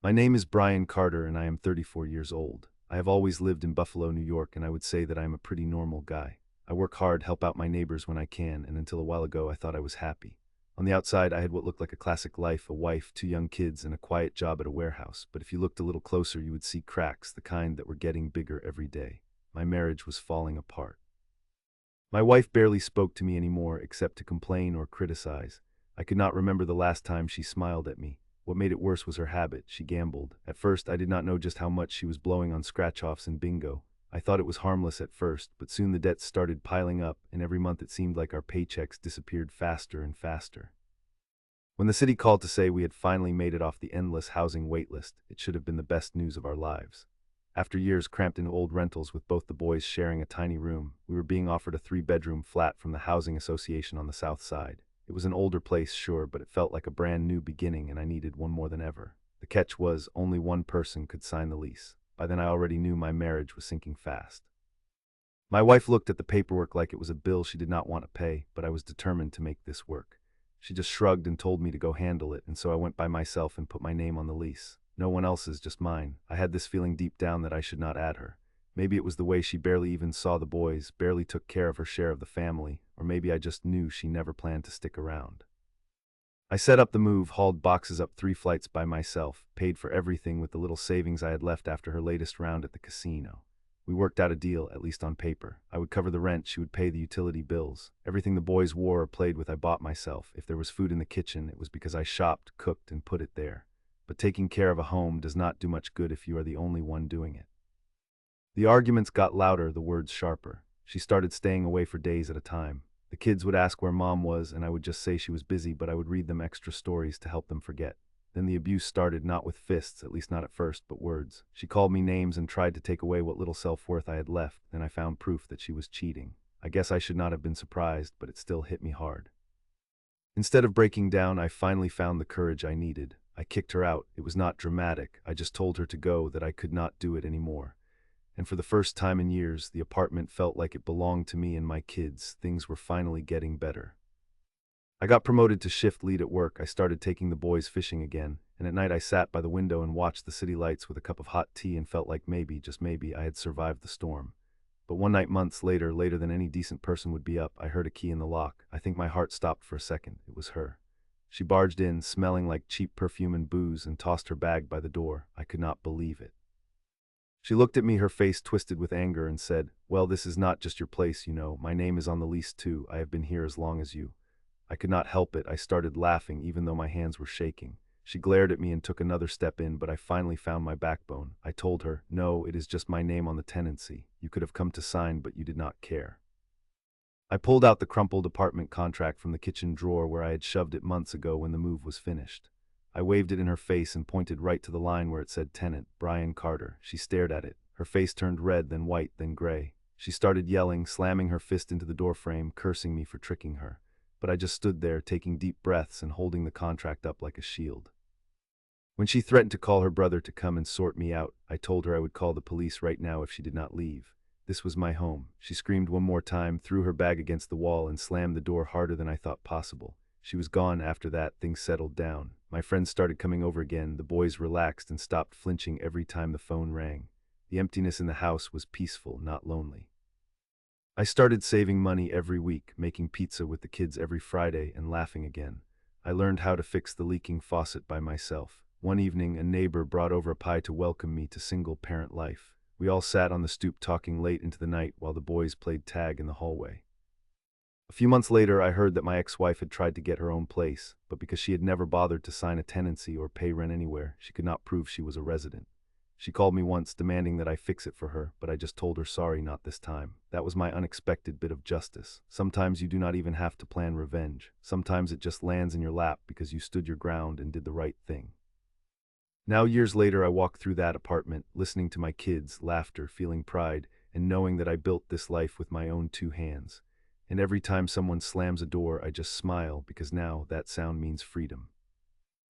My name is Brian Carter and I am 34 years old. I have always lived in Buffalo, New York, and I would say that I am a pretty normal guy. I work hard, help out my neighbors when I can, and until a while ago I thought I was happy. On the outside, I had what looked like a classic life, a wife, two young kids, and a quiet job at a warehouse, but if you looked a little closer you would see cracks, the kind that were getting bigger every day. My marriage was falling apart. My wife barely spoke to me anymore, except to complain or criticize. I could not remember the last time she smiled at me. What made it worse was her habit. She gambled. At first, I did not know just how much she was blowing on scratch-offs and bingo. I thought it was harmless at first, but soon the debts started piling up, and every month it seemed like our paychecks disappeared faster and faster. When the city called to say we had finally made it off the endless housing wait list, it should have been the best news of our lives. After years cramped in old rentals with both the boys sharing a tiny room, we were being offered a 3-bedroom flat from the Housing Association on the south side. It was an older place, sure, but it felt like a brand new beginning and I needed one more than ever. The catch was, only one person could sign the lease. By then I already knew my marriage was sinking fast. My wife looked at the paperwork like it was a bill she did not want to pay, but I was determined to make this work. She just shrugged and told me to go handle it, and so I went by myself and put my name on the lease. No one else's, just mine. I had this feeling deep down that I should not add her. Maybe it was the way she barely even saw the boys, barely took care of her share of the family, or maybe I just knew she never planned to stick around. I set up the move, hauled boxes up 3 flights by myself, paid for everything with the little savings I had left after her latest round at the casino. We worked out a deal, at least on paper. I would cover the rent, she would pay the utility bills. Everything the boys wore or played with I bought myself. If there was food in the kitchen, it was because I shopped, cooked, and put it there. But taking care of a home does not do much good if you are the only one doing it. The arguments got louder, the words sharper. She started staying away for days at a time. The kids would ask where mom was, and I would just say she was busy, but I would read them extra stories to help them forget. Then the abuse started, not with fists, at least not at first, but words. She called me names and tried to take away what little self-worth I had left, and I found proof that she was cheating. I guess I should not have been surprised, but it still hit me hard. Instead of breaking down, I finally found the courage I needed. I kicked her out. It was not dramatic. I just told her to go, that I could not do it anymore. And for the first time in years, the apartment felt like it belonged to me and my kids. Things were finally getting better. I got promoted to shift lead at work. I started taking the boys fishing again, and at night I sat by the window and watched the city lights with a cup of hot tea and felt like maybe, just maybe, I had survived the storm. But one night months later, later than any decent person would be up, I heard a key in the lock. I think my heart stopped for a second. It was her. She barged in, smelling like cheap perfume and booze, and tossed her bag by the door. I could not believe it. She looked at me, her face twisted with anger, and said, "Well, this is not just your place, you know. My name is on the lease too. I have been here as long as you." I could not help it. I started laughing, even though my hands were shaking. She glared at me and took another step in, but I finally found my backbone. I told her, "No, it is just my name on the tenancy. You could have come to sign, but you did not care." I pulled out the crumpled apartment contract from the kitchen drawer where I had shoved it months ago when the move was finished. I waved it in her face and pointed right to the line where it said tenant, Brian Carter. She stared at it. Her face turned red, then white, then gray. She started yelling, slamming her fist into the doorframe, cursing me for tricking her. But I just stood there, taking deep breaths and holding the contract up like a shield. When she threatened to call her brother to come and sort me out, I told her I would call the police right now if she did not leave. This was my home. She screamed one more time, threw her bag against the wall, and slammed the door harder than I thought possible. She was gone. After that, things settled down. My friends started coming over again. The boys relaxed and stopped flinching every time the phone rang. The emptiness in the house was peaceful, not lonely. I started saving money every week, making pizza with the kids every Friday, and laughing again. I learned how to fix the leaking faucet by myself. One evening, a neighbor brought over a pie to welcome me to single-parent life. We all sat on the stoop talking late into the night while the boys played tag in the hallway. A few months later, I heard that my ex-wife had tried to get her own place, but because she had never bothered to sign a tenancy or pay rent anywhere, she could not prove she was a resident. She called me once demanding that I fix it for her, but I just told her sorry, not this time. That was my unexpected bit of justice. Sometimes you do not even have to plan revenge. Sometimes it just lands in your lap because you stood your ground and did the right thing. Now, years later, I walk through that apartment, listening to my kids' laughter, feeling pride, and knowing that I built this life with my own 2 hands. And every time someone slams a door, I just smile because now that sound means freedom.